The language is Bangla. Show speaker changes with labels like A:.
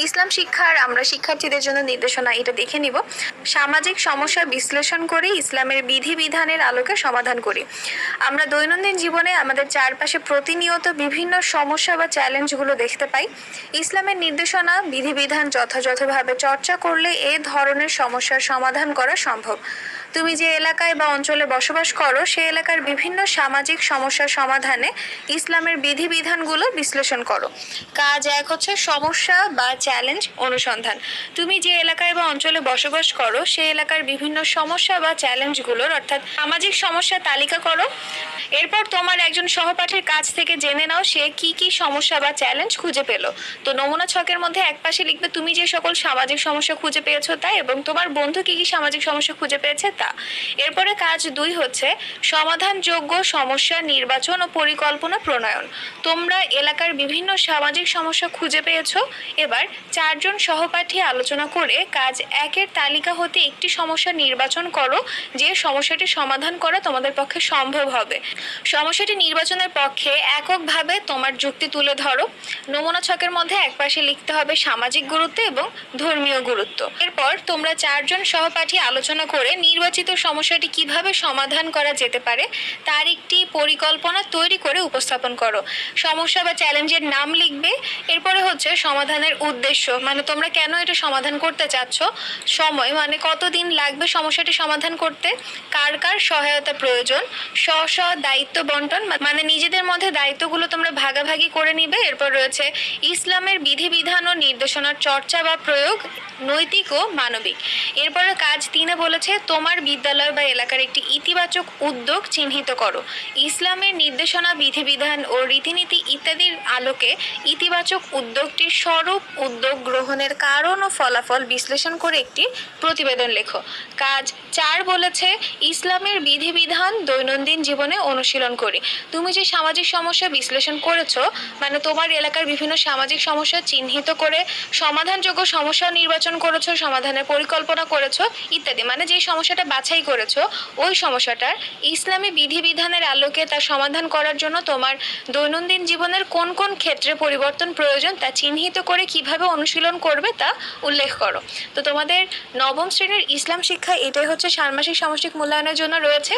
A: ইসলাম শিক্ষার আমরা শিক্ষার্থীদের জন্য নির্দেশনা এটা দেখে নিব। সামাজিক সমস্যা বিশ্লেষণ করে ইসলামের বিধিবিধানের আলোকে সমাধান করি। আমরা দৈনন্দিন জীবনে আমাদের চারপাশে প্রতিনিয়ত বিভিন্ন সমস্যা বা চ্যালেঞ্জগুলো দেখতে পাই। ইসলামের নির্দেশনা বিধিবিধান যথাযথভাবে চর্চা করলে এ ধরনের সমস্যার সমাধান করা সম্ভব। তুমি যে এলাকায় বা অঞ্চলে বসবাস করো সে এলাকার বিভিন্ন সামাজিক সমস্যার সমাধানে ইসলামের বিধিবিধানগুলো বিশ্লেষণ করো। কাজ 1 হচ্ছে সমস্যা বা চ্যালেঞ্জ অনুসন্ধান। তুমি যে এলাকায় বা অঞ্চলে বসবাস করো সে এলাকার বিভিন্ন সমস্যা বা চ্যালেঞ্জগুলোর অর্থাৎ সামাজিক সমস্যা তালিকা করো। এরপর তোমার একজন সহপাঠীর কাছ থেকে জেনে নাও সে কি কি সমস্যা বা চ্যালেঞ্জ খুঁজে পেল। তো নমুনা ছকের মধ্যে একপাশে লিখবে তুমি যে সকল সামাজিক সমস্যা খুঁজে পেয়েছো তা এবং তোমার বন্ধু কি কি সামাজিক সমস্যা খুঁজে পেয়েছে তা। এরপরে কাজ 2 হচ্ছে সমাধানযোগ্য সমস্যা নির্বাচন ও পরিকল্পনা প্রণয়ন। তোমরা এলাকার বিভিন্ন সামাজিক সমস্যা খুঁজে পেয়েছো। এবার 4 জন সহপাঠী আলোচনা করে কাজ 1-এর তালিকা হতে একটি সমস্যা নির্বাচন করো যে সমস্যাটি সমাধান করা তোমাদের পক্ষে সম্ভব হবে। সমস্যাটি নির্বাচনের পক্ষে এককভাবে তোমার যুক্তি তুলে ধরো। নমুনা ছকের মধ্যে একপাশে লিখতে হবে সামাজিক গুরুত্ব এবং ধর্মীয় গুরুত্ব। এরপর তোমরা 4 জন সহপাঠী আলোচনা করে নির্বাচিত সমস্যাটি কিভাবে সমাধান করা যেতে পারে তার একটি পরিকল্পনা তৈরি করে উপস্থাপন করো। সমস্যা বা চ্যালেঞ্জের নাম লিখবে। এরপরে হচ্ছে সমাধানের উদ্দেশ্য, মানে তোমরা কেন এটা সমাধান করতে চাচ্ছ। সময়, মানে কতদিন লাগবে সমস্যাটি সমাধান করতে। কার কার সহায়তা প্রয়োজন। স্ব দায়িত্ব বন্টন, মানে নিজেদের মধ্যে দায়িত্বগুলো তোমরা ভাগাভাগি করে নিবে। এরপর রয়েছে ইসলামের বিধিবিধান ও নির্দেশনার চর্চা বা প্রয়োগ, নৈতিক ও মানবিক। এরপরে কাজ 3-এ বলেছে তোমার বিদ্যালয় বা এলাকার একটি ইতিবাচক উদ্যোগ চিহ্নিত করো। ইসলামের নির্দেশনা বিধিবিধান ও রীতিনীতি ইত্যাদির আলোকে ইতিবাচক উদ্যোগটির স্বরূপ, উদ্যোগ গ্রহণের কারণ ও ফলাফল বিশ্লেষণ করে একটি প্রতিবেদন লেখো। কাজ 4 বলেছে ইসলামের বিধিবিধান দৈনন্দিন জীবনে অনুশীলন করি। তুমি যে সামাজিক সমস্যা বিশ্লেষণ করেছো, মানে তোমার এলাকার বিভিন্ন সামাজিক সমস্যা চিহ্নিত করে সমাধানযোগ্য সমস্যা নির্বাচন করেছো, সমাধানের পরিকল্পনা করেছো ইত্যাদি, মানে যে সমস্যাটা বাছাই করেছো ওই সমস্যাটার ইসলামী বিধিবিধানের আলোকে তা সমাধান করার জন্য তোমার দৈনন্দিন জীবনের কোন কোন ক্ষেত্রে পরিবর্তন প্রয়োজন তা চিহ্নিত করে কিভাবে অনুশীলন করবে তা উল্লেখ করো। তো তোমাদের 9ম শ্রেণীর ইসলাম শিক্ষা এটাই হচ্ছে ষান্মাসিক সামষ্টিক মূল্যায়নের জন্য রয়েছে।